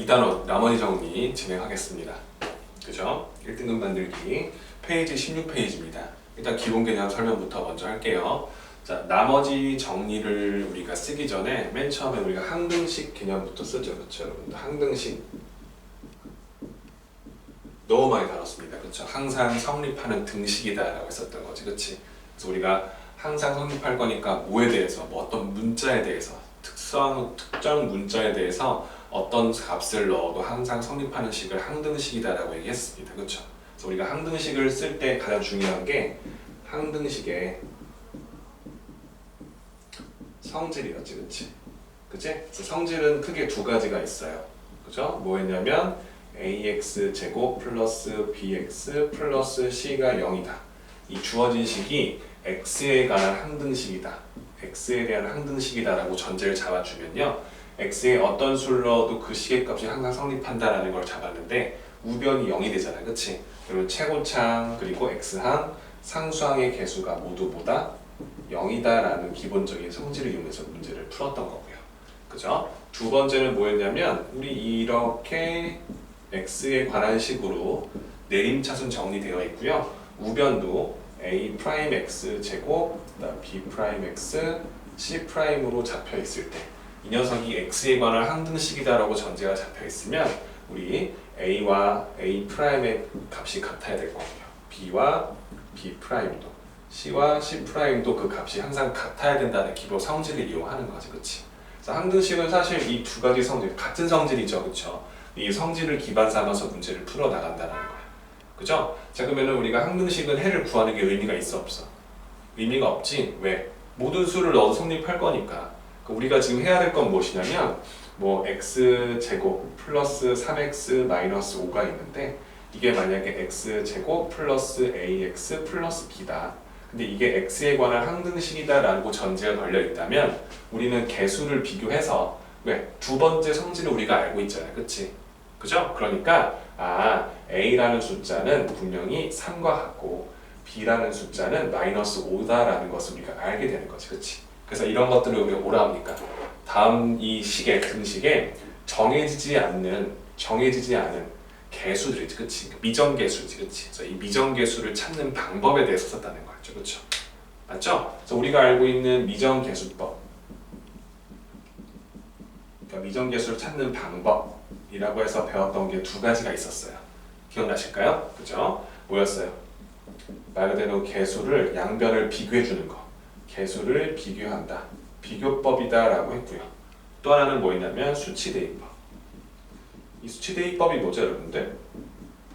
2단원 나머지 정리 진행하겠습니다. 그죠? 1등급 만들기 페이지 16페이지입니다. 일단 기본 개념 설명부터 먼저 할게요. 자, 나머지 정리를 우리가 쓰기 전에 맨 처음에 우리가 항등식 개념부터 쓰죠. 그렇죠, 여러분들? 항등식 너무 많이 다뤘습니다. 그렇죠? 항상 성립하는 등식이다라고 했었던 거지, 그렇지? 그래서 우리가 항상 성립할 거니까 뭐에 대해서, 뭐 어떤 문자에 대해서, 특정 문자에 대해서 어떤 값을 넣어도 항상 성립하는 식을 항등식이다라고 얘기했습니다. 그렇죠? 그래서 우리가 항등식을 쓸 때 가장 중요한 게 항등식의 성질이었지, 그렇지? 그치? 그래서 성질은 크게 두 가지가 있어요. 그죠? 뭐였냐면 ax 제곱 플러스 bx 플러스 c가 0이다. 이 주어진 식이 x에 관한 항등식이다. x에 대한 항등식이다라고 전제를 잡아주면요, x에 어떤 수를 넣어도 그 식의 값이 항상 성립한다라는 걸 잡았는데 우변이 0이 되잖아, 그치? 그러면 최고창 그리고 x항 상수항의 개수가 모두보다 0이다라는 기본적인 성질을 이용해서 문제를 풀었던 거고요. 그죠? 두 번째는 뭐였냐면 우리 이렇게 x에 관한 식으로 내림차순 정리되어 있고요. 우변도 a'x 제곱 b'x c'으로 잡혀 있을 때 이 녀석이 x에 관한 항등식이다라고 전제가 잡혀 있으면 우리 a와 a'의 값이 같아야 될 거고요. b와 b'도 C와 C'도 그 값이 항상 같아야 된다는 기본 성질을 이용하는 거지, 그렇지? 그래서 항등식은 사실 이 두 가지 성질, 같은 성질이죠, 그렇죠? 이 성질을 기반 삼아서 문제를 풀어 나간다는 거야, 그죠? 자, 그러면은 우리가 항등식은 해를 구하는 게 의미가 있어, 없어? 의미가 없지. 왜? 모든 수를 넣어도 성립할 거니까. 우리가 지금 해야 될 건 무엇이냐면 뭐 x 제곱 플러스 3x 마이너스 5가 있는데 이게 만약에 x 제곱 플러스 ax 플러스 b다. 근데 이게 x에 관한 항등식이다라고 전제가 걸려 있다면 우리는 개수를 비교해서 왜? 두 번째 성질을 우리가 알고 있잖아요, 그치? 그죠? 그러니까 a라는 숫자는 분명히 3과 같고 b라는 숫자는 마이너스 5다라는 것을 우리가 알게 되는 거지, 그치? 그래서 이런 것들을 우리가 뭐라 합니까? 다음 이 식의 등식에 정해지지 않는 개수들이지, 그치? 미정개수지, 그치? 그래서 이 미정개수를 찾는 방법에 대해서 썼다는 거죠, 그렇죠? 맞죠? 그래서 우리가 알고 있는 미정개수법, 그러니까 미정개수를 찾는 방법이라고 해서 배웠던 게 두 가지가 있었어요. 기억나실까요? 그죠? 뭐였어요? 말 그대로 개수를 양변을 비교해 주는 거, 개수를 비교한다, 비교법이다라고 했고요. 또 하나는 뭐였냐면 수치대입법. 이 수치대입법이 뭐죠, 여러분들?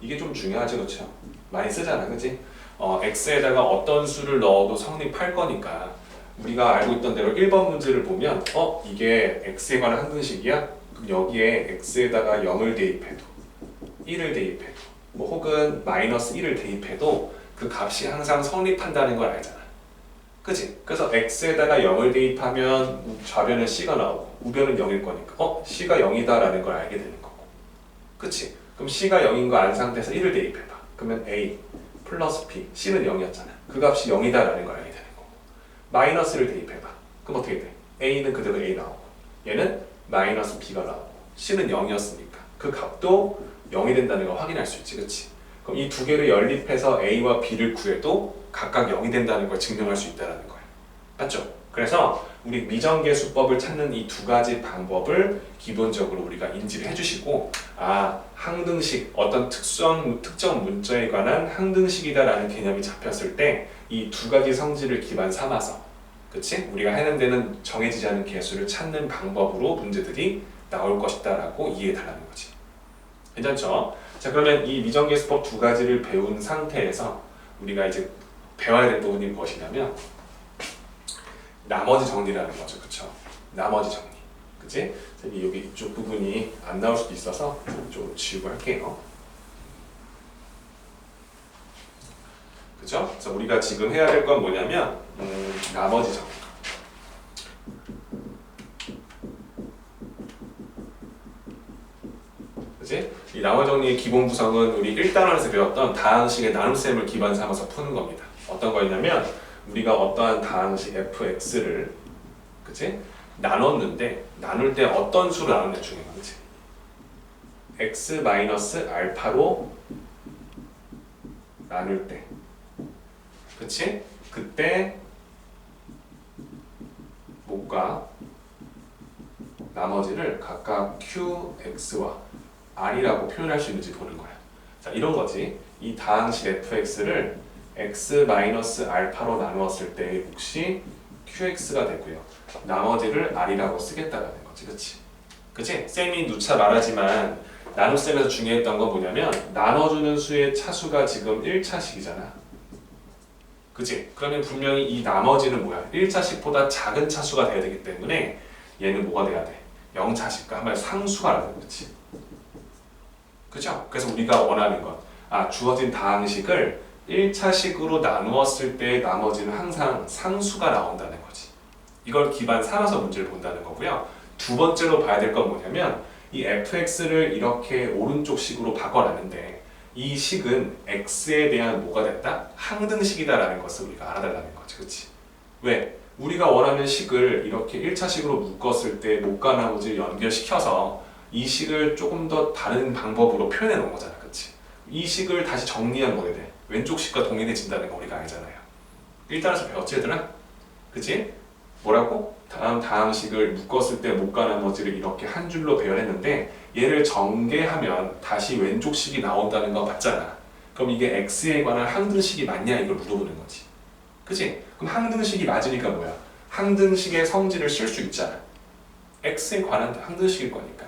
이게 좀 중요하지, 그렇죠? 많이 쓰잖아, 그치? x에다가 어떤 수를 넣어도 성립할 거니까 우리가 알고 있던 대로 1번 문제를 보면 이게 x에 관한 항등식이야? 그럼 여기에 x에다가 0을 대입해도 1을 대입해도 뭐 혹은 마이너스 1을 대입해도 그 값이 항상 성립한다는 걸 알잖아, 그치? 그래서 x에다가 0을 대입하면 좌변은 c가 나오고 우변은 0일 거니까 c가 0이다 라는 걸 알게 되는 거고, 그치? 그럼 c가 0인 거 안 상태에서 1을 대입해봐. 그러면 a 플러스 b, c는 0이었잖아. 그 값이 0이다 라는 걸 알게 되는 거고, 마이너스를 대입해봐. 그럼 어떻게 돼? a는 그대로 a 나오고 얘는 마이너스 b가 나오고 c는 0이었으니까 그 값도 0이 된다는 걸 확인할 수 있지, 그치? 그럼 이 두 개를 연립해서 a와 b를 구해도 각각 0이 된다는 걸 증명할 수 있다는 거예요. 맞죠? 그래서 우리 미정계수법을 찾는 이 두 가지 방법을 기본적으로 우리가 인지를 해주시고, 항등식, 어떤 특정 문자에 관한 항등식이다라는 개념이 잡혔을 때 이 두 가지 성질을 기반 삼아서, 그치? 우리가 하는 데는 정해지지 않은 개수를 찾는 방법으로 문제들이 나올 것이다라고 이해해달라는 거지. 괜찮죠? 자, 그러면 이 미정계수법 두 가지를 배운 상태에서 우리가 이제 배워야 될 부분이 무엇이냐면 나머지 정리라는 거죠, 그쵸? 나머지 정리, 그치? 여기 이쪽 부분이 안 나올 수도 있어서 좀 지우고 할게요. 그죠? 그래서 우리가 지금 해야 될 건 뭐냐면 나머지 정리. 그치? 이 나머지 정리의 기본 구성은 우리 1단원에서 배웠던 다항식의 나눗셈을 기반 삼아서 푸는 겁니다. 어떤 거였냐면 우리가 어떠한 다항식 fx를, 그치? 나눴는데 나눌 때 어떤 수로 나누냐 중요한 거지. x 마이너스 알파로 나눌 때, 그치? 그때 목과 나머지를 각각 qx와 r이라고 표현할 수 있는지 보는 거야. 자, 이런 거지. 이 다항식 fx를 x 마이너스 알파로 나누었을 때의 몫이 qx가 되고요. 나머지를 r이라고 쓰겠다라는 거지, 그치? 그치? 쌤이 누차 말하지만 나눗셈에서 중요했던 건 뭐냐면 나눠주는 수의 차수가 지금 1차식이잖아. 그치? 그러면 분명히 이 나머지는 뭐야? 1차식보다 작은 차수가 돼야 되기 때문에 얘는 뭐가 돼야 돼? 0차식과 한 말 상수가 라는 거지. 그죠? 그래서 우리가 원하는 건 주어진 다항식을 1차식으로 나누었을 때 나머지는 항상 상수가 나온다는 거지. 이걸 기반 삼아서 문제를 본다는 거고요. 두 번째로 봐야 될 건 뭐냐면 이 fx를 이렇게 오른쪽 식으로 바꿔놨는데 이 식은 x에 대한 뭐가 됐다? 항등식이다라는 것을 우리가 알아달라는 거지. 그치? 왜? 우리가 원하는 식을 이렇게 1차식으로 묶었을 때 목과 나머지를 연결시켜서 이 식을 조금 더 다른 방법으로 표현해 놓은 거잖아. 그치? 이 식을 다시 정리한 뭐게 돼? 왼쪽 식과 동일해진다는 거 우리가 알잖아요. 1단에서 배웠지 얘들아? 그치? 뭐라고? 다음 다항식을 묶었을 때 목과 나머지를 이렇게 한 줄로 배열했는데 얘를 전개하면 다시 왼쪽 식이 나온다는 거 맞잖아. 그럼 이게 x에 관한 항등식이 맞냐 이걸 물어보는 거지. 그치? 그럼 항등식이 맞으니까 뭐야? 항등식의 성질을 쓸 수 있잖아. x에 관한 항등식일 거니까.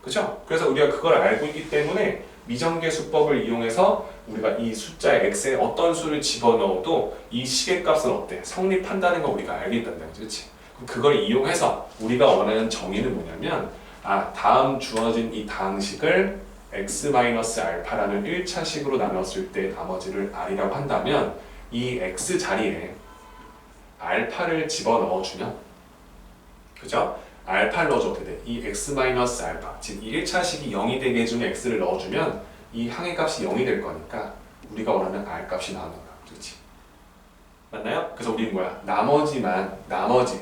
그죠? 그래서 우리가 그걸 알고 있기 때문에 미정계 수법을 이용해서 우리가 이 숫자의 x에 어떤 수를 집어넣어도 이 식의 값은 어때? 성립한다는 거 우리가 알게 된다는 거지. 그치? 그럼 그걸 이용해서 우리가 원하는 정의는 뭐냐면 다음 주어진 이 다항식을 x-알파라는 1차식으로 나눴을 때 나머지를 r이라고 한다면 이 x 자리에 알파를 집어넣어주면, 그죠? 알파를 넣어줘도 돼. 이 x-알파, 즉 이 1차식이 0이 되게 해주는 x를 넣어주면 이 항의 값이 0이 될 거니까 우리가 원하는 r 값이 나오는 거야. 그렇지? 맞나요? 그래서 우리는 뭐야? 나머지,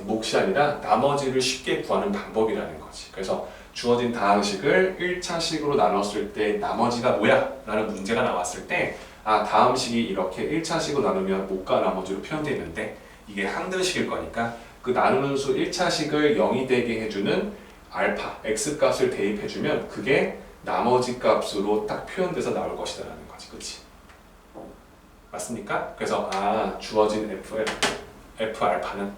몫이 아니라 나머지를 쉽게 구하는 방법이라는 거지. 그래서 주어진 다항식을 1차식으로 나눴을 때 나머지가 뭐야? 라는 문제가 나왔을 때 다음 식이 이렇게 1차식으로 나누면 목과 나머지로 표현되어 있는데 이게 항등식일 거니까 그 나누는 수 1차식을 0이 되게 해주는 알파, x값을 대입해주면 그게 나머지 값으로 딱 표현돼서 나올 것이다 라는 거지. 그치? 맞습니까? 그래서 주어진 f 알파는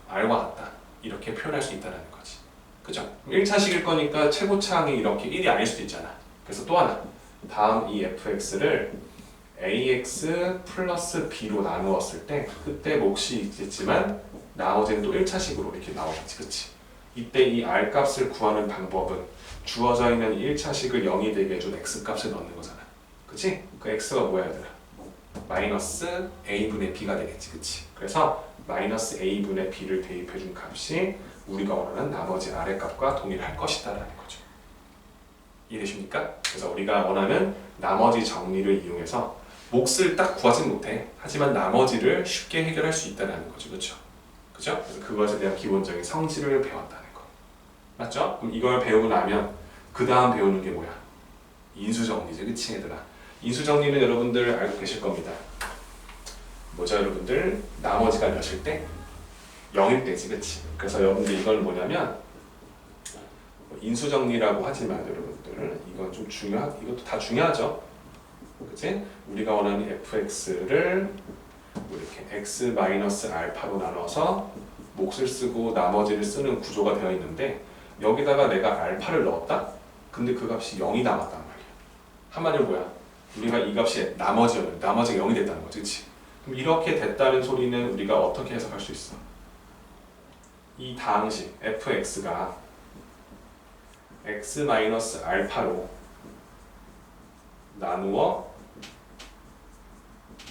r과 같다 이렇게 표현할 수 있다는 거지. 그죠? 1차식일 거니까 최고차항이 이렇게 1이 아닐 수도 있잖아. 그래서 또 하나, 다음 이 fx를 ax 플러스 b로 나누었을 때 그때 몫이 있겠지만 나머지는 또 1차식으로 이렇게 나오겠지. 그치? 이때 이 r값을 구하는 방법은 주어져 있는 1차식을 0이 되게 해준 x값을 넣는 거잖아. 그치? 그 x가 뭐야 얘들아? 마이너스 a분의 b가 되겠지. 그치? 그래서 마이너스 a분의 b를 대입해준 값이 우리가 원하는 나머지 r의 값과 동일할 것이다 라는 거죠. 이해되십니까? 그래서 우리가 원하는 나머지 정리를 이용해서 몫을 딱 구하진 못해. 하지만 나머지를 쉽게 해결할 수 있다는 거죠. 그렇죠? 그죠? 그래서 그것에 대한 기본적인 성질을 배웠다는 거. 맞죠? 그럼 이걸 배우고 나면 그 다음 배우는 게 뭐야? 인수정리죠. 그치 얘들아? 인수정리는 여러분들 알고 계실 겁니다. 뭐죠 여러분들? 나머지가 몇일 때? 0일 때지. 그치? 그래서 여러분들 이건 뭐냐면 인수정리라고 하지만 여러분들 이건 좀 이것도 다 중요하죠. 그치? 우리가 원하는 fx를 이렇게 x-알파로 나눠서 몫을 쓰고 나머지를 쓰는 구조가 되어 있는데 여기다가 내가 알파를 넣었다? 근데 그 값이 0이 남았단 말이야. 한마디로 뭐야? 우리가 이 값이 나머지가 0이 됐다는 거지. 그치? 그럼 이렇게 됐다는 소리는 우리가 어떻게 해석할 수 있어? 이 다항식 fx가 x-알파로 나누어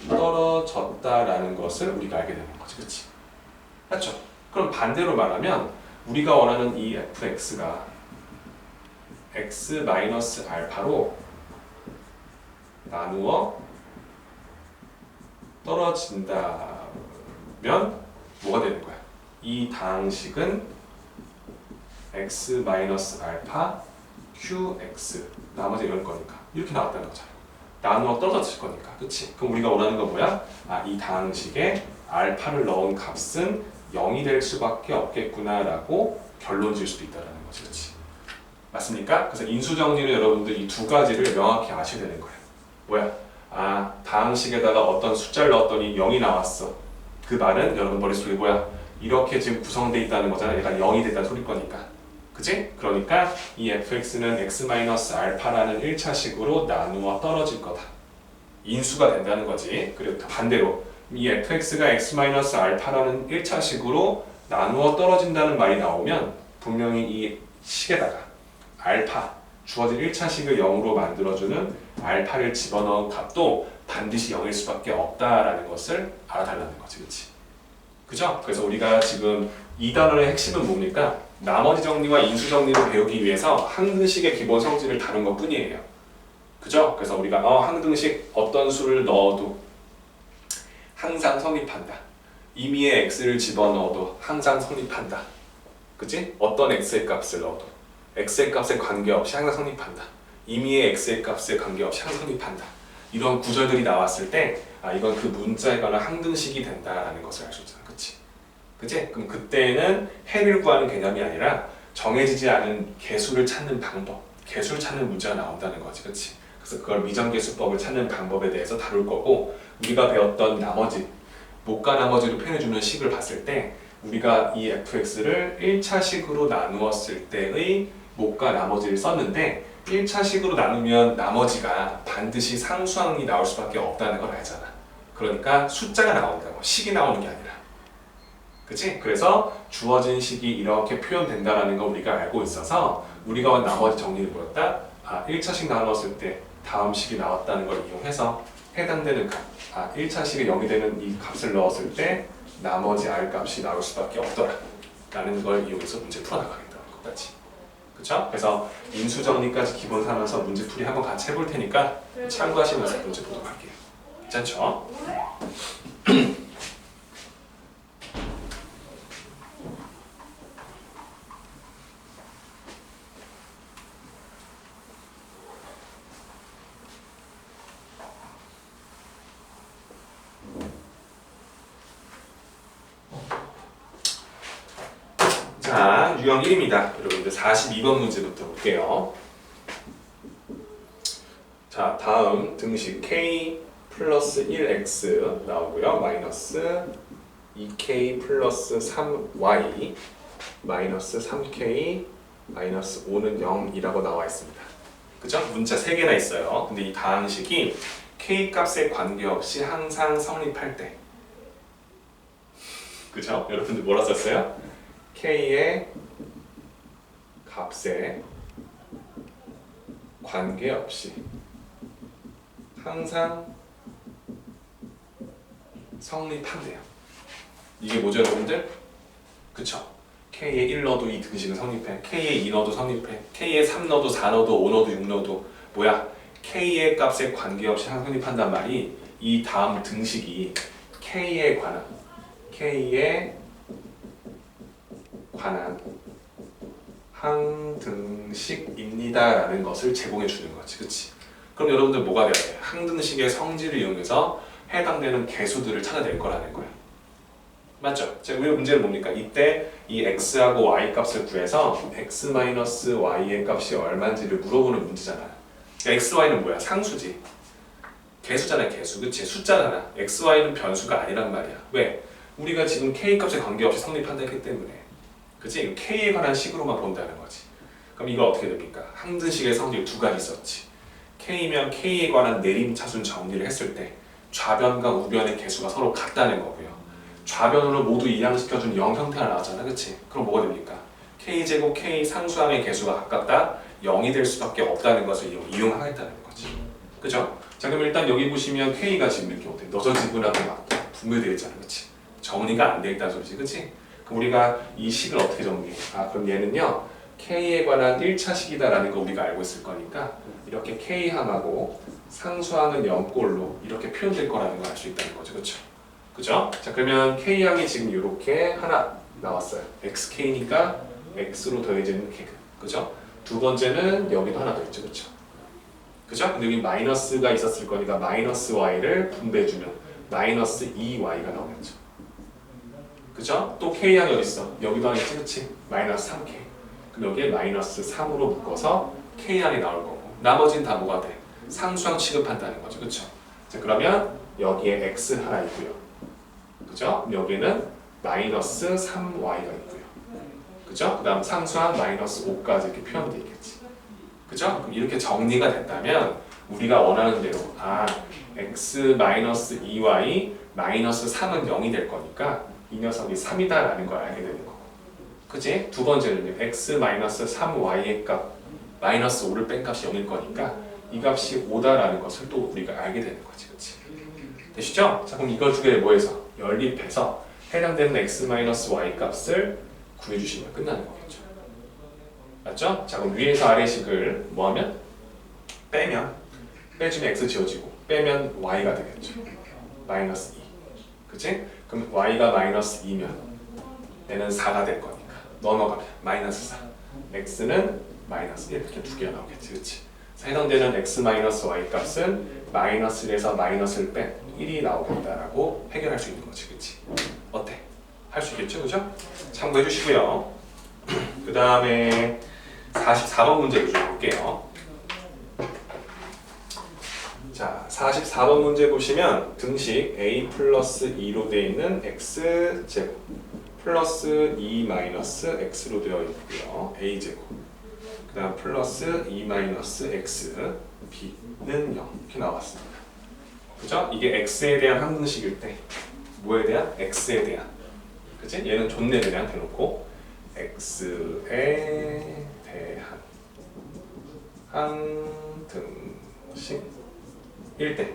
떨어졌다라는 것을 우리가 알게 되는 거지. 그치? 맞죠? 그럼 반대로 말하면 우리가 원하는 이 fx가 x-알파로 나누어 떨어진다면 뭐가 되는 거야? 이 다항식은 x-알파 qx 나머지 이럴 거니까 이렇게 나왔다는 거잖아. 나누어 떨어질 거니까. 그치? 그럼 우리가 원하는 건 뭐야? 이 다항식에 알파를 넣은 값은 0이 될 수밖에 없겠구나 라고 결론 지을 수도 있다는 거지. 그치? 맞습니까? 그래서 인수정리는 여러분들 이 두 가지를 명확히 아셔야 되는 거예요. 뭐야? 다항식에다가 어떤 숫자를 넣었더니 0이 나왔어. 그 말은 여러분 머릿속에 뭐야? 이렇게 지금 구성되어 있다는 거잖아. 얘가 0이 됐다는 소릴 거니까. 그치? 그러니까 이 fx는 x-알파라는 1차식으로 나누어 떨어질 거다. 인수가 된다는 거지. 그리고 반대로 이 fx가 x-알파라는 1차식으로 나누어 떨어진다는 말이 나오면 분명히 이 식에다가 알파, 주어진 1차식을 0으로 만들어주는 알파를 집어넣은 값도 반드시 0일 수밖에 없다라는 것을 알아달라는 거지. 그치? 그죠? 그래서 우리가 지금 이 단어의 핵심은 뭡니까? 나머지 정리와 인수 정리를 배우기 위해서 항등식의 기본 성질을 다룬 것 뿐이에요. 그죠? 그래서 우리가 항등식 어떤 수를 넣어도 항상 성립한다. 임의의 x를 집어넣어도 항상 성립한다. 그치? 어떤 x의 값을 넣어도 x의 값에 관계없이 항상 성립한다. 임의의 x의 값에 관계없이 항상 성립한다. 이런 구절들이 나왔을 때 이건 그 문자에 관한 항등식이 된다라는 것을 알 수 있잖아. 그치? 그치? 그럼 그때는 해를 구하는 개념이 아니라 정해지지 않은 개수를 찾는 방법, 개수를 찾는 문제가 나온다는 거지. 그치? 그래서 그걸 미정개수법을 찾는 방법에 대해서 다룰 거고, 우리가 배웠던 나머지, 못과 나머지로 표현해주는 식을 봤을 때 우리가 이 fx를 1차식으로 나누었을 때의 못과 나머지를 썼는데 1차식으로 나누면 나머지가 반드시 상수항이 나올 수밖에 없다는 걸 알잖아. 그러니까 숫자가 나온다고, 식이 나오는 게 아니라. 그치? 그래서 주어진 식이 이렇게 표현된다는 걸 우리가 알고 있어서 우리가 나머지 정리를 보였다. 1차식 나눴을 때 다음 식이 나왔다는 걸 이용해서 해당되는 값, 1차식에 0이 되는 이 값을 넣었을 때 나머지 R 값이 나올 수밖에 없더라 라는 걸 이용해서 문제 풀어나가겠다는 것까지. 그쵸? 그래서 인수 정리까지 기본 삼아서 문제풀이 한번 같이 해볼 테니까 참고하시면서 문제 보도록 할게요. 괜찮죠? 자, 유형 1입니다. 여러분들 42번 문제부터 볼게요. 자, 다음 등식 k 플러스 1x 나오고요. 마이너스 2k 플러스 3y 마이너스 3k 마이너스 5는 0이라고 나와 있습니다. 그죠? 문자 3개나 있어요. 근데 이 다항식이 k 값에 관계없이 항상 성립할 때, 그죠? 여러분들 뭐라 썼어요? k의 값에 관계없이 항상 성립한대요. 이게 뭐죠, 여러분들? 그쵸? k에 1 넣어도 이 등식은 성립해. k에 2 넣어도 성립해. k에 3 넣어도 4 넣어도 5 넣어도 6 넣어도 뭐야? k의 값에 관계없이 항상 성립한단 말이 이 다음 등식이 k에 관한 항등식입니다 라는 것을 제공해 주는 거지. 그치? 그럼 여러분들 뭐가 돼야 돼? 항등식의 성질을 이용해서 해당되는 개수들을 찾아낼 거라는 거야. 맞죠? 자, 우리 문제는 뭡니까? 이때 이 x하고 y 값을 구해서 x-y의 값이 얼마인지를 물어보는 문제잖아. x, y는 뭐야? 상수지. 개수잖아, 개수. 그치? 숫자잖아. x, y는 변수가 아니란 말이야. 왜? 우리가 지금 k 값에 관계없이 성립한다 했기 때문에. 그치? k에 관한 식으로만 본다는 거지. 그럼 이거 어떻게 됩니까? 항등식의 성질 두 가지 있었지. k면 k에 관한 내림차순 정리를 했을 때 좌변과 우변의 개수가 서로 같다는 거고요. 좌변으로 모두 이항시켜준 0 형태가 나왔잖아. 그치? 그럼 뭐가 됩니까? k제곱 k 상수항의 개수가 가깝다 0이 될 수밖에 없다는 것을 이용하겠다는 거지. 그죠? 자, 그럼 일단 여기 보시면 k가 지금 이렇게 어때? 너저지근하게 막 분배되어 있잖아. 그치? 정리가 안 돼 있다는 소리지. 그치? 그럼 우리가 이 식을 어떻게 정리해? 그럼 얘는요 k에 관한 1차식이다라는 거 우리가 알고 있을 거니까 이렇게 k항하고 상수항은 0꼴로 이렇게 표현될 거라는 걸 알 수 있다는 거죠. 그렇죠? 그죠? 자, 그러면 k항이 지금 이렇게 하나 나왔어요. xk니까 x로 더해지는 k. 그죠? 두 번째는 여기도 하나 더 있죠, 그렇죠? 그죠? 근데 여기 마이너스가 있었을 거니까 마이너스 y를 분배해주면 마이너스 2y가 나오겠죠. 그죠? 또 k양이 어디 있어? 여기도 하나 있지, 그렇지? 마이너스 3k. 그럼 여기에 마이너스 3으로 묶어서 k양이 나올 거고 나머지는 다 뭐가 돼? 상수항 취급한다는 거죠, 그렇죠? 자, 그러면 여기에 x 하나 있고요. 그죠? 여기는 마이너스 3y가 있고요. 그죠? 그 다음 상수항 마이너스 5까지 이렇게 표현되어 있겠지. 그죠? 그럼 이렇게 정리가 됐다면 우리가 원하는 대로 x 마이너스 2y 마이너스 3은 0이 될 거니까 이 녀석이 3이다라는 걸 알게 되는 거고. 그치? 두 번째는요. x 마이너스 3y의 값 마이너스 5를 뺀 값이 0일 거니까 이 값이 5다라는 것을 또 우리가 알게 되는 거지. 그치? 되시죠? 자, 그럼 이걸 두 개를 뭐해서? 연립해서 해당되는 x 마이너스 y 값을 구해주시면 끝나는 거겠죠. 맞죠? 자, 그럼 위에서 아래식을 뭐하면? 빼주면 x 지워지고 빼면 y가 되겠죠. 마이너스 2. 그치? 그럼 y가 마이너스 2면 얘는 4가 될 거니까 넘어가면 마이너스 4. x는 마이너스 1 이렇게 두 개가 나오겠지. 그치? 해당되는 x 마이너스 y 값은 마이너스 1에서 마이너스를 뺀 1이 나오겠다라고 해결할 수 있는 거지. 그치? 어때? 할 수 있겠죠? 그죠? 참고해 주시고요. 그 다음에 44번 문제 좀 볼게요. 자, 44번 문제 보시면 등식 a 플러스 2로 되어 있는 x제곱 플러스 2 마이너스 x로 되어 있고요. a제곱 그 다음 플러스 2 마이너스 x b는 0 이렇게 나왔습니다. 그죠? 이게 x에 대한 항등식일 때 뭐에 대한? x에 대한 그치? 얘는 존내 그냥 대놓고 x에 대한 항등식일 때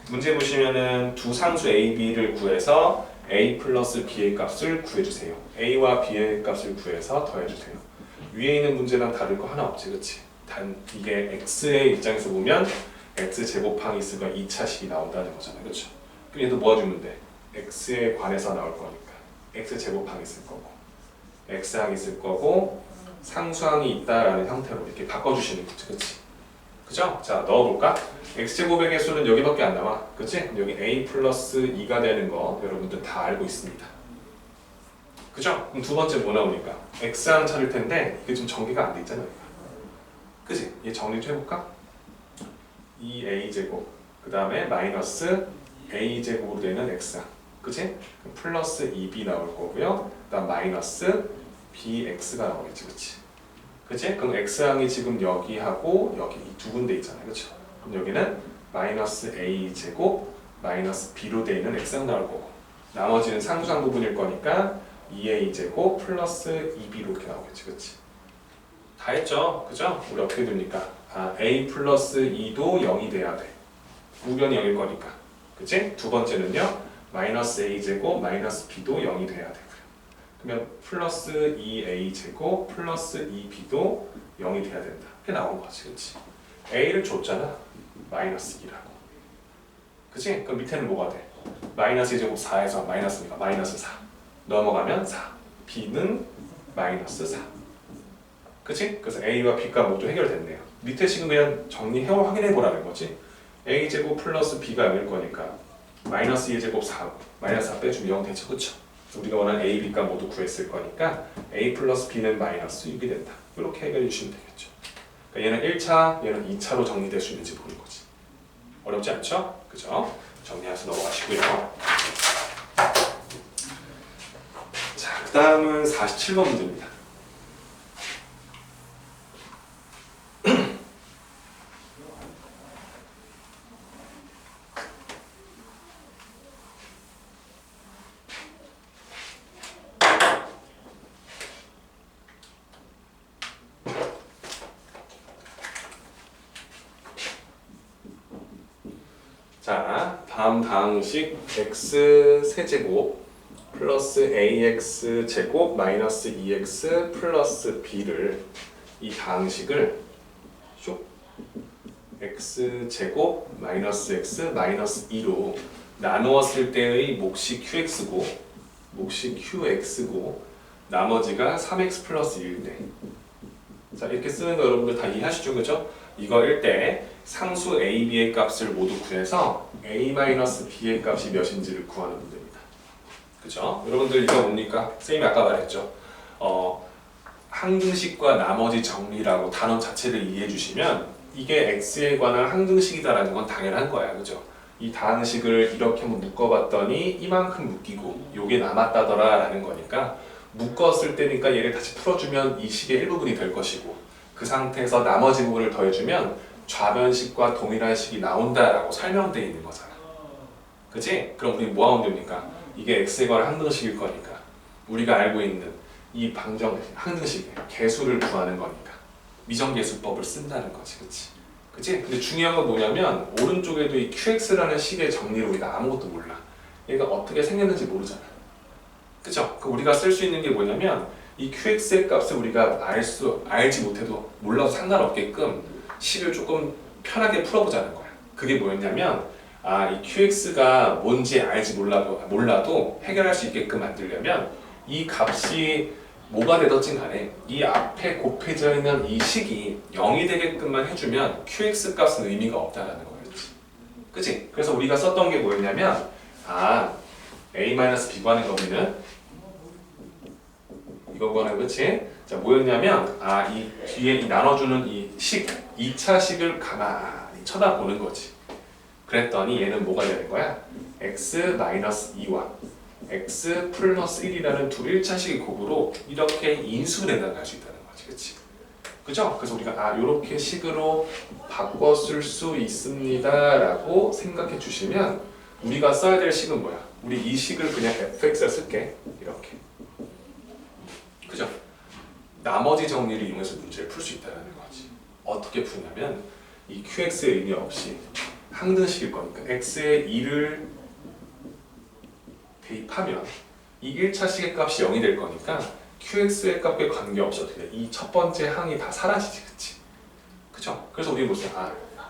문제 보시면은 두 상수 a, b를 구해서 a 플러스 b의 값을 구해주세요. a와 b의 값을 구해서 더해주세요. 위에 있는 문제랑 다를 거 하나 없지, 그치? 단 이게 x의 입장에서 보면 x 제곱항이 있으면 2차식이 나온다는 거잖아요, 그렇죠? 그럼 얘도 모아주면 돼. x에 관해서 나올 거니까 x 제곱항이 있을 거고 x항이 있을 거고 상수항이 있다라는 형태로 이렇게 바꿔주시는 거지, 그치? 그죠? 자, 넣어볼까? x제곱의 개수는 여기밖에 안 나와, 그치? 여기 a 플러스 2가 되는 거 여러분들 다 알고 있습니다. 그죠? 그럼 두 번째 뭐 나오니까? x항 찾을 텐데 이게 좀 정리가 안 돼 있잖아요. 그치? 얘 정리 좀 해볼까? 2a제곱 그 다음에 마이너스 a제곱으로 되는 x항, 그치? 플러스 2b 나올 거고요. 그 다음 마이너스 bx가 나오겠지, 그치? 그치? 그럼 x항이 지금 여기하고 여기 이 두 군데 있잖아요, 그쵸? 그럼 여기는 마이너스 a제곱 마이너스 b로 되어 있는 x항 나올 거고 나머지는 상수항 부분일 거니까 2a제곱 플러스 2b 이렇게 나오겠지, 그치? 다 했죠, 그죠? 우리 어떻게 됩니까? a 플러스 2도 0이 돼야 돼. 우변이 0일 거니까, 그치? 두 번째는요, 마이너스 a제곱 마이너스 b도 0이 돼야 되고요. 그러면 플러스 2a제곱 플러스 2b도 0이 돼야 된다. 이렇게 나온 거지, 그치? a를 줬잖아, 마이너스 2라고. 그치? 그럼 밑에는 뭐가 돼? 마이너스 2제곱 4에서 마이너스니까 마이너스 4. 넘어가면 4. b는 마이너스 4. 그치? 그래서 a와 b가 모두 해결됐네요. 밑에 지금 그냥 정리해서 확인해 보라는 거지. a제곱 플러스 b가 0일 거니까 마이너스 2제곱 4, 마이너스 4 빼주면 0 되죠, 그쵸? 우리가 원하는 a, b가 모두 구했을 거니까 a 플러스 b는 마이너스 6이 된다. 이렇게 해결해 주시면 되겠죠. 그러니까 얘는 1차, 얘는 2차로 정리될 수 있는지 보는 거지. 어렵지 않죠? 그죠? 정리해서 넘어가시고요. 자, 그 다음은 47번 문제입니다. 자, 다음 다항식 x 세제곱 플러스 ax 제곱 마이너스 2x 플러스 b를 이 다항식을 쇽 x 제곱 마이너스 x 마이너스 2로 나누었을 때의 몫이 qx고 나머지가 3x 플러스 1인데 자, 이렇게 쓰는 거 여러분들 다 이해하시죠? 그죠? 이거일 때 상수 a, b의 값을 모두 구해서 a-b의 값이 몇인지를 구하는 문제입니다. 그죠? 여러분들 이거 뭡니까? 선생님이 아까 말했죠. 항등식과 나머지 정리라고 단어 자체를 이해해 주시면 이게 x에 관한 항등식이다라는 건 당연한 거야. 그죠? 이 다항식을 이렇게 한번 묶어봤더니 이만큼 묶이고 요게 남았다더라 라는 거니까 묶었을 때니까 얘를 다시 풀어주면 이 식의 일부분이 될 것이고 그 상태에서 나머지 부분을 더해주면 좌변식과 동일한 식이 나온다라고 설명되어 있는 거잖아. 그치? 그럼 우리 뭐 하면 됩니까? 이게 x에 관한 항등식일 거니까 우리가 알고 있는 이 방정 항등식 개수를 구하는 거니까 미정계수법을 쓴다는 거지. 그치? 그치? 근데 중요한 건 뭐냐면 오른쪽에도 이 qx라는 식의 정리를 우리가 아무것도 몰라. 얘가 어떻게 생겼는지 모르잖아. 그쵸? 그럼 우리가 쓸 수 있는 게 뭐냐면 이 qx의 값을 우리가 알지 못해도 몰라도 상관없게끔 식을 조금 편하게 풀어보자는 거야. 그게 뭐였냐면 이 qx가 뭔지 알지 몰라도 해결할 수 있게끔 만들려면 이 값이 뭐가 되든지 간에 이 앞에 곱해져 있는 이 식이 0이 되게끔만 해주면 qx 값은 의미가 없다라는 거였지. 그치? 그래서 우리가 썼던 게 뭐였냐면 a-b 구하는 거면은 이거 구하는 그치? 자, 뭐였냐면 이 뒤에 이 나눠주는 이 식, 2차 식을 가만히 쳐다보는 거지. 그랬더니 얘는 뭐가 되는 거야? x-2와 x 플러스 1이라는 두 1차식의 곱으로 이렇게 인수된다고 할 수 있다는 거지. 그치? 그죠? 그래서 우리가 요렇게 식으로 바꿔 쓸 수 있습니다 라고 생각해 주시면 우리가 써야 될 식은 뭐야? 우리 이 식을 그냥 fx에 쓸게. 이렇게. 그죠? 나머지 정리를 이용해서 문제를 풀 수 있다는 거지. 어떻게 푸냐면 이 qx의 의미 없이 항등식일 거니까 x의 2를 대입하면 이 1차식의 값이 0이 될 거니까 qx의 값에 관계없이 어떻게 돼? 이 첫 번째 항이 다 사라지지. 그치? 그쵸? 그래서 우리 무슨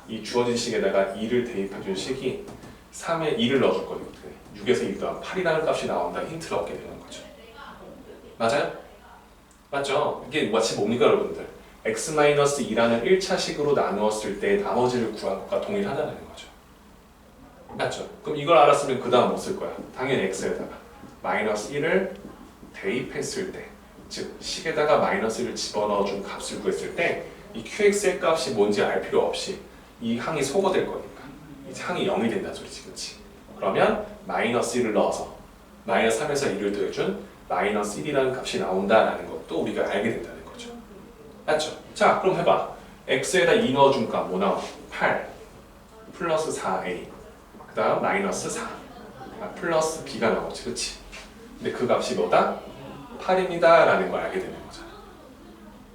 이 주어진 식에다가 2를 대입해준 식이 3에 2를 넣어줄 거니까 6에서 1 더하면 8이라는 값이 나온다 힌트를 얻게 되는 거죠. 맞아요? 맞죠? 이게 마치 뭡니까 여러분들? x-2라는 1차식으로 나누었을 때 나머지를 구한 것과 동일하다는 거죠. 맞죠? 그럼 이걸 알았으면 그 다음 뭐 쓸 거야? 당연히 x에다가 마이너스 1을 대입했을 때, 즉 식에다가 마이너스 1을 집어넣어준 값을 구했을 때 이 qx의 값이 뭔지 알 필요 없이 이 항이 소거될 거니까 이 항이 0이 된다는 소리지. 그치? 그러면 마이너스 1을 넣어서 마이너스 3에서 1을 더해준 마이너스 1이라는 값이 나온다라는 것도 우리가 알게 된다는 거죠. 맞죠? 자, 그럼 해봐. x에다 2 넣어준 값 뭐 나와? 8 플러스 4a 그 다음 마이너스 4 플러스 b가 나오지. 그치? 근데 그 값이 뭐다? 8입니다 라는 걸 알게 되는 거잖아.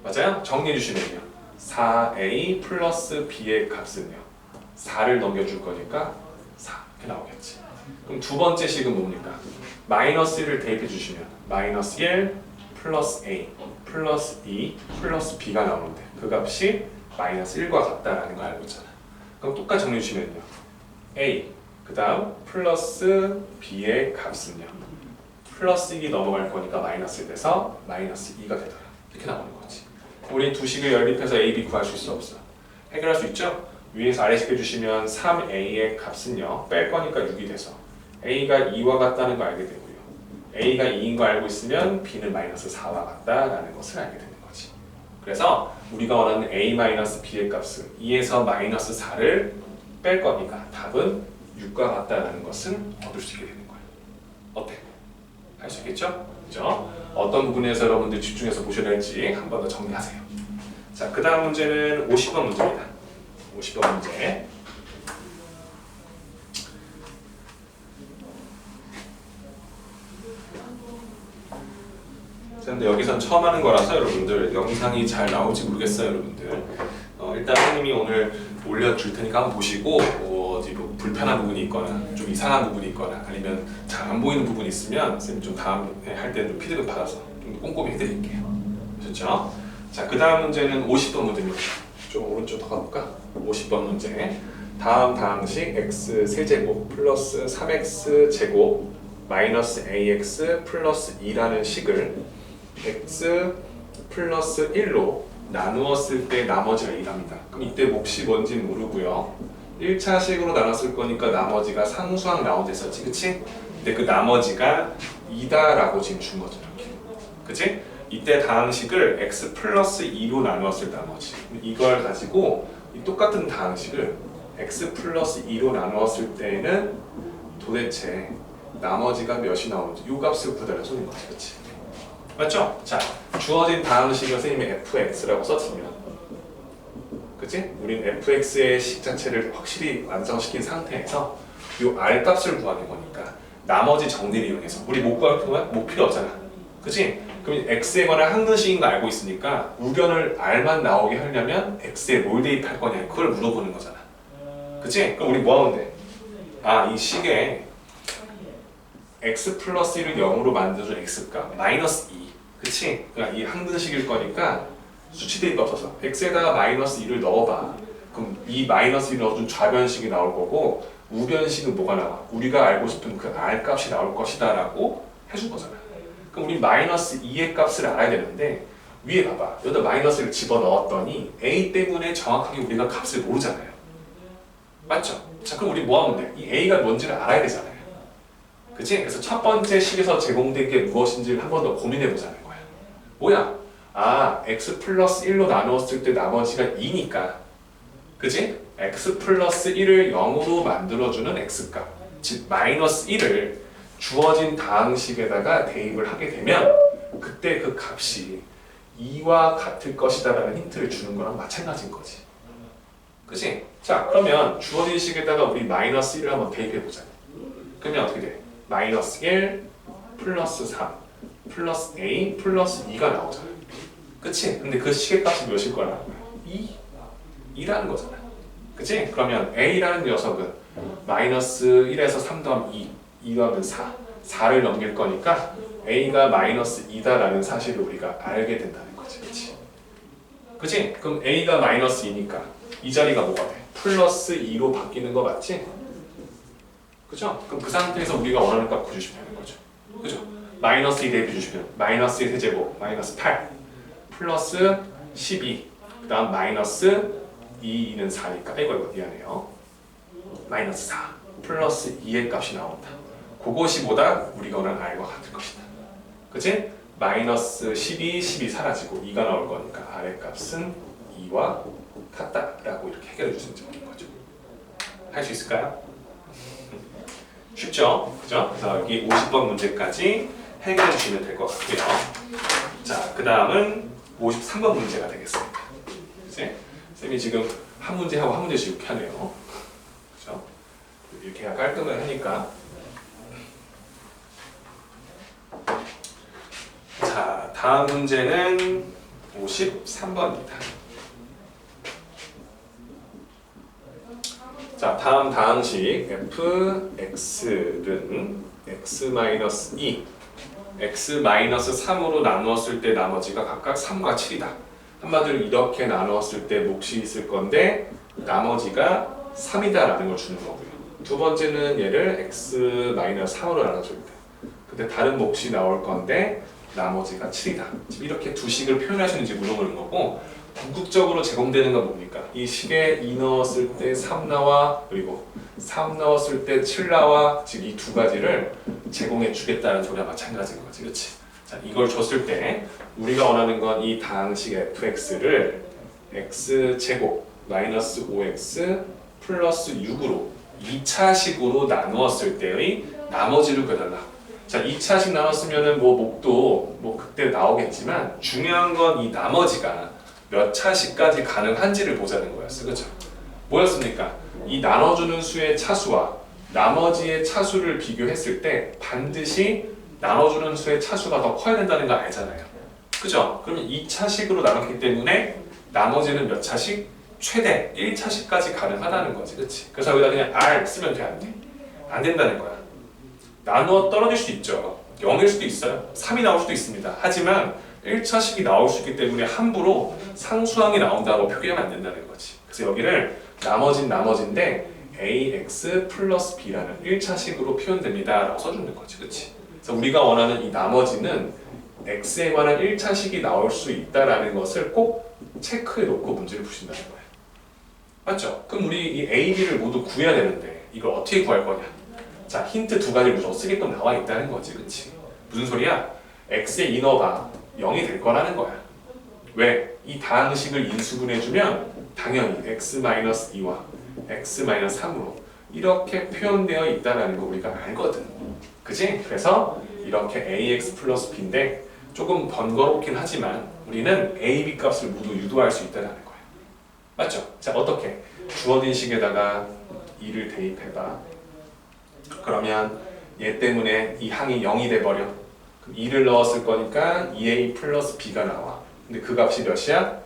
맞아요? 정리해 주시면요 4a 플러스 b의 값은요 4를 넘겨줄 거니까 4 이렇게 나오겠지. 그럼 두 번째 식은 뭡니까? 마이너스 1을 대입해 주시면 마이너스 1 플러스 a 플러스 2 플러스 b가 나오는데 그 값이 마이너스 1과 같다라는 걸 알고 있잖아. 그럼 똑같이 정리해 주시면요 a 그 다음 플러스 b의 값은요 플러스 1이 넘어갈 거니까 마이너스 1 돼서 마이너스 2가 되더라. 이렇게 나오는 거지. 우리 두 식을 연립해서 a, b 구할 수 있어 없어? 해결할 수 있죠? 위에서 아래식 해주시면 3a의 값은요 뺄 거니까 6이 돼서 a가 2와 같다는 걸 알게 되고요 a가 2인 거 알고 있으면 b는 마이너스 4와 같다라는 것을 알게 되는 거지. 그래서 우리가 원하는 a-b의 값은 2에서 마이너스 4를 뺄 거니까 답은 6과 같다라는 것을 얻을 수 있게 되는 거예요. 어때? 할 수 있겠죠? 그죠? 어떤 부분에서 여러분들 집중해서 보셔야 할지 한 번 더 정리하세요. 자, 그 다음 문제는 50번 문제입니다. 50번 문제. 자, 근데 여기선 처음 하는 거라서 여러분들 영상이 잘 나올지 모르겠어요, 여러분들. 일단 선생님이 오늘 올려줄 테니까 한번 보시고 어디 뭐 불편한 부분이 있거나 좀 이상한 부분이 있거나 아니면 잘 안 보이는 부분이 있으면 선생님 좀 다음에 할 때 좀 피드백 받아서 좀 꼼꼼히 해드릴게요. 그렇죠? 자, 그 다음 문제는 50번 문제입니다. 좀 오른쪽 더 가볼까? 50번 문제. 다음 다항식 x 세제곱 플러스 3x 제곱 마이너스 ax 플러스 2라는 식을 x 플러스 1로 나누었을 때 나머지가 2랍니다. 그럼 이때 몫이 뭔지 모르고요. 1차식으로 나눴을 거니까 나머지가 상수항 나온 데 있었지, 그치? 근데 그 나머지가 2다라고 지금 준 거죠, 이렇게. 그치? 이때 다항식을 x 플러스 2로 나누었을 나머지. 이걸 가지고 이 똑같은 다항식을 x 플러스 2로 나누었을 때는 도대체 나머지가 몇이 나오는지 이 값을 구달아주는 거지, 그치? 맞죠? 자, 주어진 다항식을 선생님이 fx라고 썼으면, 그치? 우린 fx의 식 자체를 확실히 완성시킨 상태에서 이 r 값을 구하는 거니까 나머지 정리를 이용해서 우리 못 구할 동안 못 필요 없잖아, 그치? 그럼 x에 관한 항등식인 거 알고 있으니까 우변을 r만 나오게 하려면 x에 뭘 대입할 거냐 그걸 물어보는 거잖아, 그치? 그럼 우리 뭐 하면 돼? 아, 이 식에 x 플러스 1을 0으로 만들어준 x값 마이너스 2, 그치? 그러니까 이 항등식일 거니까 수치 대입 없어서 x에다가 마이너스 2를 넣어봐. 그럼 이 마이너스 2를 넣어준 좌변식이 나올 거고 우변식은 뭐가 나와? 우리가 알고 싶은 그 r 값이 나올 것이다 라고 해준 거잖아. 그럼 우리 마이너스 2의 값을 알아야 되는데 위에 봐봐. 여기다 마이너스를 집어넣었더니 a 때문에 정확하게 우리가 값을 모르잖아요. 맞죠? 자, 그럼 우리 뭐 하면 돼? 이 a가 뭔지를 알아야 되잖아요. 그치? 그래서 첫 번째 식에서 제공된 게 무엇인지를 한 번 더 고민해 보자는 거야. 뭐야? 아, x 플러스 1로 나누었을 때 나머지가 2니까, 그치? x 플러스 1을 0으로 만들어주는 x값, 즉 마이너스 1을 주어진 다항식에다가 대입을 하게 되면 그때 그 값이 2와 같을 것이다 라는 힌트를 주는 거랑 마찬가지인 거지, 그치? 자, 그러면 주어진 식에다가 우리 마이너스 1을 한번 대입해 보자. 그러면 어떻게 돼? 마이너스 1 플러스 3 플러스 a 플러스 2가 나오잖아, 그치? 근데 그 식의 값이 몇일 거라는 거야? 2라는 거잖아, 그치? 그러면 a라는 녀석은 마이너스 1에서 3 더하면 2 더하면 4를 넘길 거니까 a가 마이너스 2다라는 사실을 우리가 알게 된다는 거지, 그치? 그치? 그럼 a가 마이너스 2니까 이 자리가 뭐가 돼? 플러스 2로 바뀌는 거 맞지? 그죠? 그럼 그 상태에서 우리가 원하는 값 구해주시면 되는 거죠, 그죠? 마이너스 2 대입해 주시면 마이너스 1 세제곱 마이너스 8 플러스 12, 그 다음 마이너스 2는 4니까 이거 미안해요. 마이너스 4 플러스 2의 값이 나온다. 그것이 보다 우리가 원하는 r과 같을 것이다, 그치? 마이너스 12 사라지고 2가 나올 거니까 r의 값은 2와 같다라고 이렇게 해결해 주시면 되는 거죠. 할 수 있을까요? 쉽죠? 그죠? 그래서 여기 50번 문제까지 해결해 주시면 될 것 같고요. 자, 그 다음은 53번 문제가 되겠습니다. 그치? 쌤이 지금 한 문제하고 한 문제씩 이렇게 하네요. 그죠? 이렇게 해야 깔끔하게 하니까. 자, 다음 문제는 53번입니다. 자, 다음 다항식 fx는 x-2, x-3으로 나누었을 때 나머지가 각각 3과 7이다. 한마디로 이렇게 나누었을 때 몫이 있을 건데 나머지가 3이다라는 걸 주는 거고요. 두 번째는 얘를 x-3으로 나눠줄 때 근데 다른 몫이 나올 건데 나머지가 7이다. 지금 이렇게 두 식을 표현하시는지 물어보는 거고, 궁극적으로 제공되는 건 뭡니까? 이 식에 2 넣었을 때 3 나와, 그리고 3 넣었을 때 7 나와, 즉 이 두 가지를 제공해 주겠다는 소리와 마찬가지인 거지, 그렇지? 자, 이걸 줬을 때 우리가 원하는 건 이 다항식 fx를 x 제곱 마이너스 5x 플러스 6으로 2차식으로 나누었을 때의 나머지를 구해달라. 자, 2차식 나눴으면은 뭐 목도 뭐 그때 나오겠지만 중요한 건 이 나머지가 몇 차식까지 가능한지를 보자는 거였어, 그렇죠? 뭐였습니까? 이 나눠주는 수의 차수와 나머지의 차수를 비교했을 때 반드시 나눠주는 수의 차수가 더 커야 된다는 거 알잖아요, 그죠? 그러면 2차식으로 나눴기 때문에 나머지는 몇 차식? 최대 1차식까지 가능하다는 거지, 그렇지? 그래서 여기다 그냥 R 쓰면 돼, 안 돼? 안 된다는 거야. 나누어 떨어질 수 있죠. 0일 수도 있어요. 3이 나올 수도 있습니다. 하지만 1차식이 나올 수 있기 때문에 함부로 상수항이 나온다고 표기하면 안 된다는 거지. 그래서 여기를 나머지인데 ax 플러스 b라는 1차식으로 표현됩니다 라고 써주는 거지, 그치? 그래서 우리가 원하는 이 나머지는 x에 관한 1차식이 나올 수 있다라는 것을 꼭 체크해 놓고 문제를 푸신다는 거예요. 맞죠? 그럼 우리 이 A, B를 모두 구해야 되는데 이걸 어떻게 구할 거냐? 자, 힌트 두 가지를 무조건 쓰게끔 나와 있다는 거지, 그치? 무슨 소리야? X의 인어가 0이 될 거라는 거야. 왜? 이 다항식을 인수분해주면 당연히 x-2와 x-3으로 이렇게 표현되어 있다는 거 우리가 알거든. 그치? 그래서 이렇게 ax 플러스 b인데 조금 번거롭긴 하지만 우리는 a, b 값을 모두 유도할 수 있다는 거야. 맞죠? 자, 어떻게? 주어진 식에다가 2를 대입해봐. 그러면 얘 때문에 이 항이 0이 돼버려. 그럼 2를 넣었을 거니까 2a 플러스 b가 나와. 근데 그 값이 몇이야?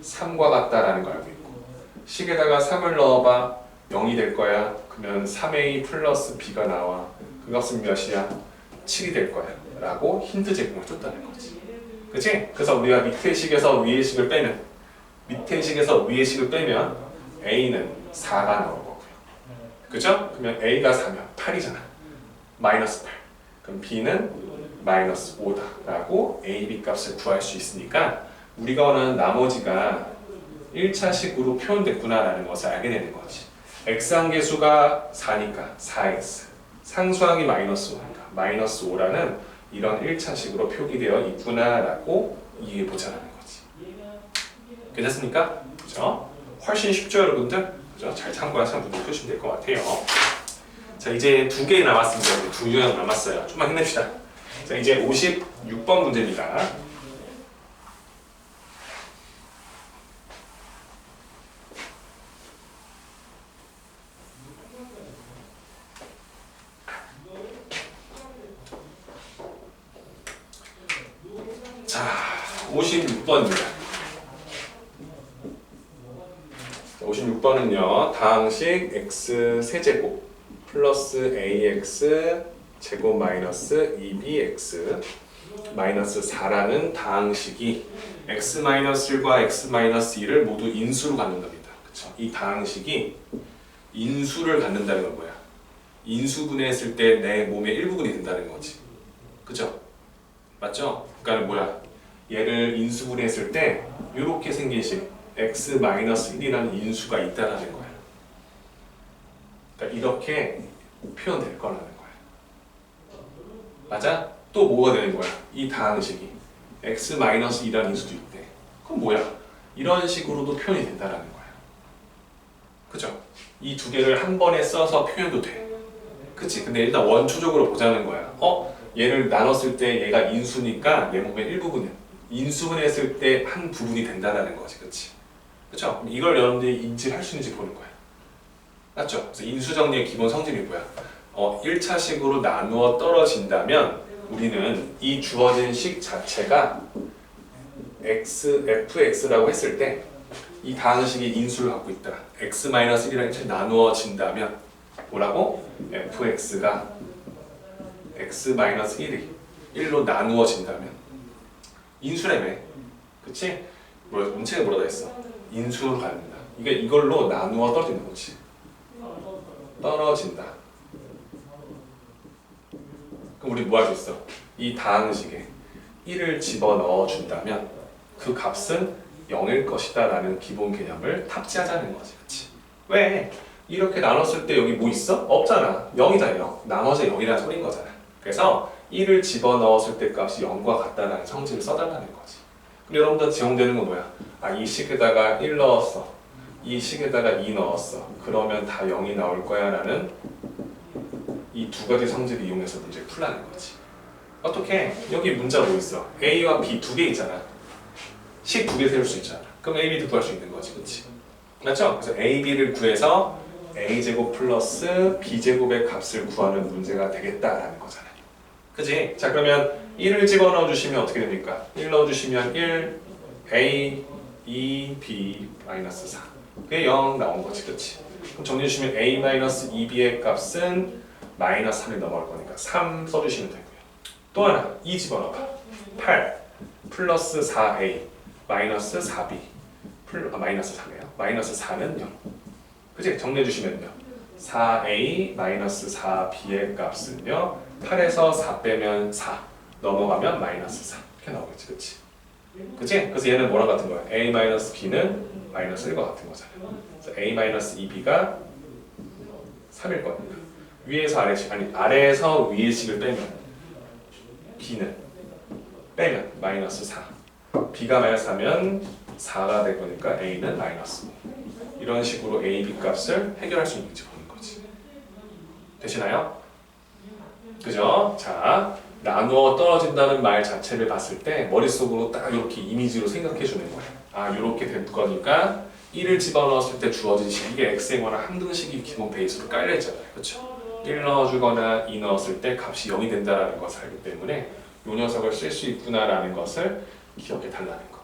3과 같다라는 걸 알고 있고, 식에다가 3을 넣어봐. 0이 될 거야. 그러면 3a 플러스 b가 나와. 그 값은 몇이야? 7이 될 거야 라고 힌트 제공을 줬다는 거지. 그치? 그래서 우리가 밑에 식에서 위의 식을 빼면, 밑에 식에서 위의 식을 빼면 a는 4가 나올 거고요. 그죠? 그러면 a가 4면 8이잖아. 마이너스 8. 그럼 b는 마이너스 5다 라고 a, b 값을 구할 수 있으니까 우리가 원하는 나머지가 1차식으로 표현됐구나 라는 것을 알게 되는 거지. x항계수가 4니까 4x, 상수항이 마이너스 5니까 마이너스 5라는 이런 1차식으로 표기되어 있구나 라고 이해해보자라는 거지. 괜찮습니까? 그죠? 훨씬 쉽죠 여러분들? 그죠? 잘 참고하시면 문제 푸시면 될 것 같아요. 자, 이제 2개 남았습니다. 2유형 남았어요. 좀만 힘냅시다. 자, 이제 56번 문제입니다. 자, 56번입니다. 56번은요, 다항식 x 세제곱 플러스 ax 제곱 마이너스 2bx 마이너스 4라는 다항식이 x-1과 x-2를 모두 인수로 갖는답니다. 그쵸? 이 다항식이 인수를 갖는다는 건 뭐야? 인수분해했을 때 내 몸의 일부분이 된다는 거지. 그죠? 맞죠? 그러니까 뭐야? 얘를 인수분해했을 때 이렇게 생긴 식 x-1이라는 인수가 있다라는 거야. 그러니까 이렇게 표현될 거라는 거야. 맞아? 또 뭐가 되는 거야? 이 다항식이 x-2라는 인수도 있대. 그럼 뭐야? 이런 식으로도 표현이 된다라는 거야. 그죠? 이 두 개를 한 번에 써서 표현도 돼. 그치? 근데 일단 원초적으로 보자는 거야. 얘를 나눴을 때 얘가 인수니까 내 몸의 일부분은 인수분해했을 때 한 부분이 된다라는 거지. 그치? 그쵸? 이걸 여러분들이 인지할 수 있는지 보는 거야. 맞죠? 그래서 인수정리의 기본 성질이 뭐야? 1차식으로 나누어 떨어진다면 우리는 이 주어진 식 자체가 fx라고 했을 때 이 다항식이 인수를 갖고 있다. x-1이라는 게 나누어진다면 뭐라고? fx가 x-1이 1로 나누어진다면 인수라며. 그치? 문책에 뭐라고 했어? 인수로 갖는다. 이걸로 나누어 떨어지는 거지. 떨어진다. 그럼 우리 뭐 할 수 있어? 이 다항식에 1을 집어넣어 준다면 그 값은 0일 것이다 라는 기본 개념을 탑재하자는 거지. 그치? 왜? 이렇게 나눴을 때 여기 뭐 있어? 없잖아. 0이다 0. 나머지 0이라는 소리인 거잖아. 그래서 1을 집어넣었을 때 값이 0과 같다라는 성질을 써달라는 거지. 근데 여러분들 지용되는 건 뭐야? 이 식에다가 1 넣었어. 이 식에다가 2 넣었어. 그러면 다 0이 나올 거야 라는 이 두 가지 성질을 이용해서 문제를 풀라는 거지. 어떻게? 여기 문자 뭐 있어? A와 B 두 개 있잖아. 식 두 개 세울 수 있잖아. 그럼 A, B도 구할 수 있는 거지. 그치? 맞죠? 그래서 A, B를 구해서 A제곱 플러스 B제곱의 값을 구하는 문제가 되겠다라는 거잖아. 그치? 자, 그러면 1을 집어넣어 주시면 어떻게 됩니까? 1 넣어주시면 1, A, 2, B, 마이너스 4. 그게 0 나온 거지. 그치? 그럼 정리해 주시면 A 마이너스 2B의 값은 마이너스 3이 넘어갈 거니까 3 써주시면 되고요. 또 하나 2 집어넣어봐. 8 플러스 4A 마이너스 4B 마이너스 3이에요. 마이너스 4는 0. 그치? 정리해 주시면요. 4A 마이너스 4B의 값은요. 8에서 4 빼면 4 넘어가면 마이너스 4 이렇게 나오겠지. 그치? 그치? 그래서 얘는 뭐랑 같은 거야? a-b는 마이너스 1과 같은 거잖아. 그래서 a-b가 3일 거니까 위에서 아래식 아니 아래에서 위의식을 빼면 b는 빼면 마이너스 4 b가 마이너스 4면 4가 될 거니까 a는 마이너스 5 이런 식으로 a, b 값을 해결할 수 있는지 보는 거지. 되시나요? 그죠? 자, 나누어 떨어진다는 말 자체를 봤을 때 머릿속으로 딱 이렇게 이미지로 생각해 주는 거예요. 아, 이렇게 될 거니까 1을 집어넣었을 때 주어진 식, 이게 x에 관한 항등식이 기본 베이스로 깔려 있잖아요. 그렇죠? 1 넣어주거나 2 넣었을 때 값이 0이 된다는 것을 알기 때문에 이 녀석을 쓸 수 있구나라는 것을 기억해 달라는 거.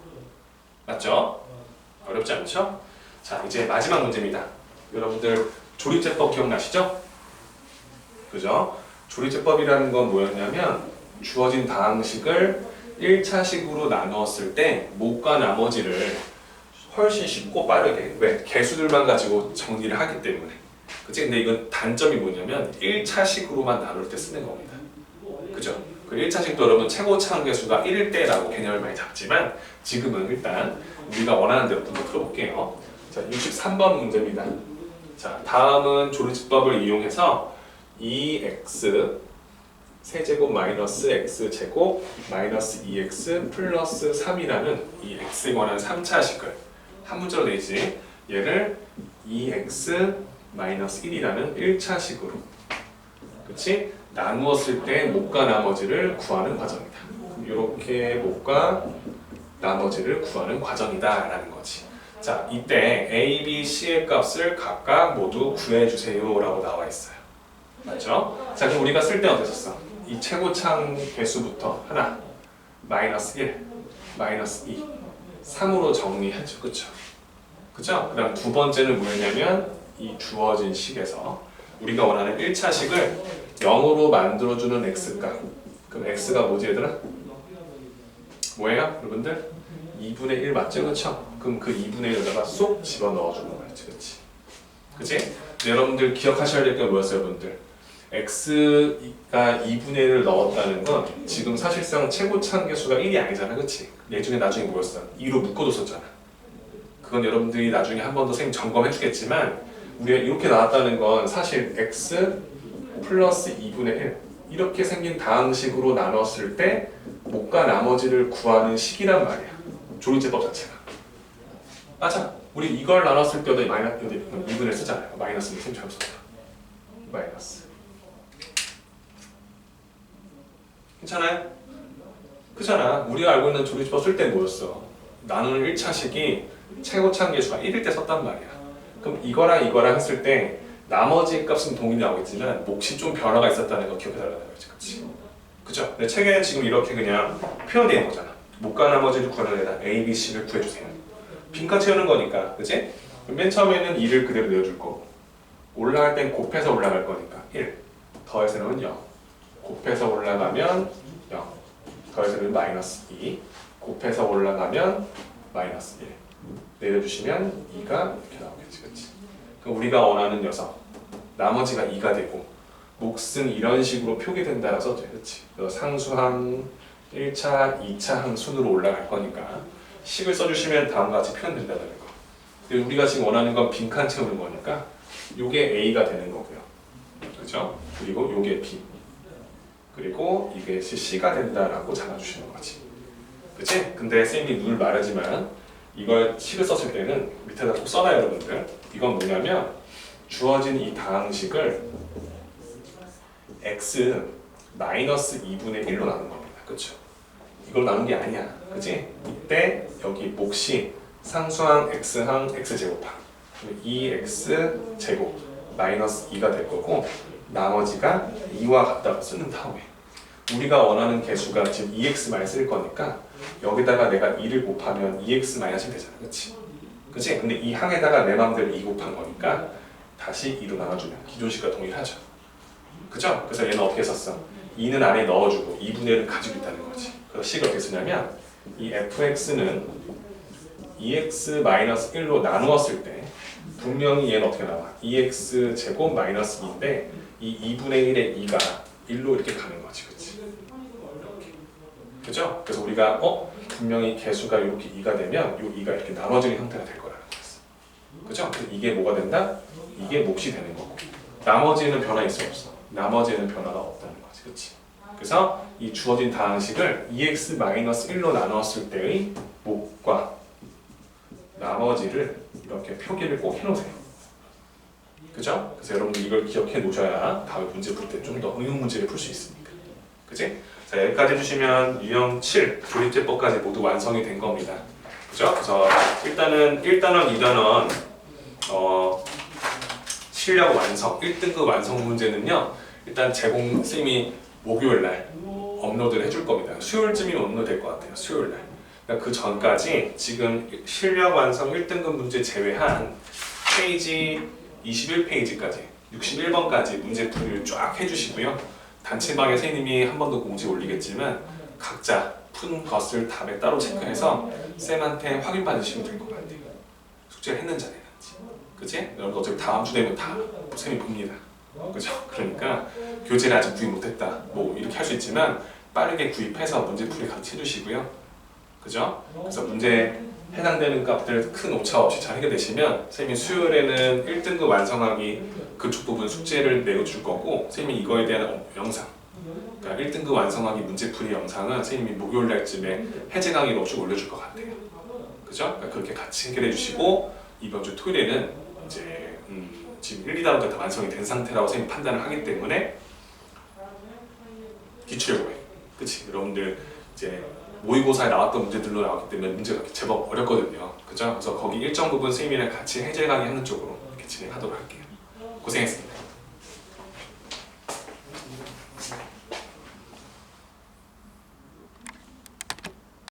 맞죠? 어렵지 않죠? 자, 이제 마지막 문제입니다. 여러분들 조립제법 기억나시죠? 그죠? 조립제법이라는 건 뭐였냐면 주어진 다항식을 1차식으로 나누었을 때 목과 나머지를 훨씬 쉽고 빠르게 왜? 개수들만 가지고 정리를 하기 때문에 그치? 근데 이건 단점이 뭐냐면 1차식으로만 나눌 때 쓰는 겁니다. 그죠? 그 1차식도 여러분 최고차 함계수가 1일 때라고 개념을 많이 잡지만 지금은 일단 우리가 원하는 대로 좀 풀어볼게요. 자, 63번 문제입니다. 자, 다음은 조립제법을 이용해서 2x 세제곱 마이너스 x제곱 마이너스 2x 플러스 3이라는 이 x에 관한 3차식을 한 문자로 내지 얘를 2x 마이너스 1이라는 1차식으로 그치? 나누었을 때 목과 나머지를 구하는 과정이다. 이렇게 목과 나머지를 구하는 과정이다 라는 거지. 자, 이때 a, b, c의 값을 각각 모두 구해주세요 라고 나와 있어요. 맞죠? 자, 그럼 우리가 쓸 때 어땠었어? 이 최고창 개수부터 하나, 마이너스 1, 마이너스 2, 3으로 정리했죠. 그쵸? 그쵸? 그 다음 두 번째는 뭐였냐면 이 주어진 식에서 우리가 원하는 1차식을 0으로 만들어주는 x값. 그럼 x가 뭐지 얘들아? 뭐예요? 여러분들? 2분의 1 맞죠? 그쵸? 그럼 그 2분의 1에다가 쏙 집어넣어주는 거였지. 그치? 그치? 여러분들 기억하셔야 될 게 뭐였어요 여러분들? x가 2분의 1을 넣었다는 건 지금 사실상 최고차 함계수가 1이 아니잖아. 그치? 나중에 뭐였어? 2로 묶어뒀었잖아. 그건 여러분들이 나중에 한 번 더 선생님 점검해 주겠지만 우리가 이렇게 나왔다는 건 사실 x 플러스 2분의 1 이렇게 생긴 다항식으로 나눴을 때 목과 나머지를 구하는 식이란 말이야. 조립제법 자체가. 맞아. 우리 이걸 나눴을 때 여기 마이너스 2분의 1 쓰잖아요. 마이너스는 선생님 잘못 썼다. 마이너스. 괜찮아요? 그잖아. 우리가 알고 있는 조립제법 쓸 때 뭐였어? 나누는 1차식이 최고차 함계수가 1일 때 썼단 말이야. 그럼 이거랑 했을 때 나머지 값은 동일히 나오겠지만 몫이 좀 변화가 있었다는 거 기억해달라는 거지. 그치? 그죠? 근데 책에 지금 이렇게 그냥 표현되어 있는 거잖아. 목과 나머지를 구하는 데다 A, B, C를 구해주세요. 빈칸 채우는 거니까. 그치? 맨 처음에는 2를 그대로 내어줄 거고 올라갈 땐 곱해서 올라갈 거니까 1 더해서 넣으면 0 곱해서 올라가면 0 더해서 넣으면 마이너스 2 곱해서 올라가면 마이너스 1 내려주시면 2가 이렇게 나오겠지. 그치? 그럼 우리가 원하는 녀석 나머지가 2가 되고 몫은 이런 식으로 표기된다라 써도 돼. 그치? 상수항 1차, 2차 항 순으로 올라갈 거니까 식을 써주시면 다음과 같이 표현된다는 거. 근데 우리가 지금 원하는 건 빈칸 채우는 거니까 요게 A가 되는 거고요. 그죠? 그리고 요게 B. 그리고 이게 C가 된다라고 잡아주시는 거지. 그치? 근데 쌤이 늘 말하지만 이걸 식을 썼을 때는 밑에다 꼭 써놔요 여러분들. 이건 뭐냐면 주어진 이 다항식을 x 마이너스 2분의 1로 나눈 겁니다. 그쵸? 이걸 나눈 게 아니야. 그치? 이때 여기 몫이 상수항 x항 x제곱항 2x 제곱 마이너스 2가 될 거고 나머지가 2와 같다고 쓰는 다음에 우리가 원하는 개수가 지금 2x 쓸 거니까 여기다가 내가 2를 곱하면 2x 마이너스 되잖아. 그치? 그치? 근데 이 항에다가 내 마음대로 2 곱한 거니까 다시 2로 나눠주면 기존식과 동일하죠. 그죠? 그래서 얘는 어떻게 썼어? 2는 안에 넣어주고 2분의 1을 가지고 있다는 거지. 그래서 식을 어떻게 쓰냐면 이 fx는 2x-1로 나누었을 때 분명히 얘는 어떻게 나와? 2x 제곱 마이너스 2인데 이 2분의 1의 2가 1로 이렇게 가는 거지. 그치? 이렇게. 그죠? 그래서 우리가 분명히 개수가 이렇게 2가 되면 이 2가 이렇게 나눠지는 형태가 될 거라는 거였어. 그죠? 이게 뭐가 된다? 이게 몫이 되는 거고. 나머지는 변화 있어 없어? 나머지는 변화가 없다는 거지. 그치? 그래서 이 주어진 다항식을 2x-1로 나눴을 때의 몫과 나머지를 이렇게 표기를 꼭 해놓으세요. 그죠? 그래서 여러분들 이걸 기억해 놓으셔야 다음에 문제 풀 때 좀 더 응용 문제를 풀 수 있으니까. 그치? 자, 여기까지 해주시면 유형 7 조립제법까지 모두 완성이 된 겁니다. 그죠? 그래서 일단은 1단원, 2단원 실력 완성, 1등급 완성 문제는요. 일단 선생님이 목요일날 업로드를 해줄 겁니다. 수요일쯤이면 업로드 될 것 같아요. 수요일날. 그러니까 그 전까지 지금 실력 완성 1등급 문제 제외한 페이지 21페이지까지 61번까지 문제풀이를 쫙 해주시고요. 단체방에 선생님이 한 번 더 공지 올리겠지만 각자 푼 것을 답에 따로 체크해서 쌤한테 확인 받으시면 될 것 같아요. 숙제를 했는지 안 했는지. 그치? 여러분 어차피 다음 주 되면 다 쌤이 봅니다. 그죠? 그러니까 교재를 아직 구입 못했다 뭐 이렇게 할 수 있지만 빠르게 구입해서 문제풀이 같이 해주시고요. 그죠? 그래서 문제 해당되는 값들 큰 오차 없이 잘 해결되시면 선생님이 수요일에는 1등급 완성하기 그쪽 부분 숙제를 내줄 거고 선생님이 이거에 대한 영상 그러니까 1등급 완성하기 문제풀이 영상은 선생님이 목요일 날쯤에 해제 강의로 쭉 올려줄 것 같아요. 그죠? 그러니까 그렇게 같이 해결해 주시고 이번 주 토요일에는 이제 지금 1, 2단원까지 다 완성이 된 상태라고 선생님이 판단을 하기 때문에 기출요구에 그치? 여러분들 이제 모의고사에 나왔던 문제들로 나왔기 때문에 문제가 제법 어렵거든요. 그죠? 그래서 거기 일정 부분 선생님이랑 같이 해제 강의 하는 쪽으로 이렇게 진행하도록 할게요. 고생했습니다.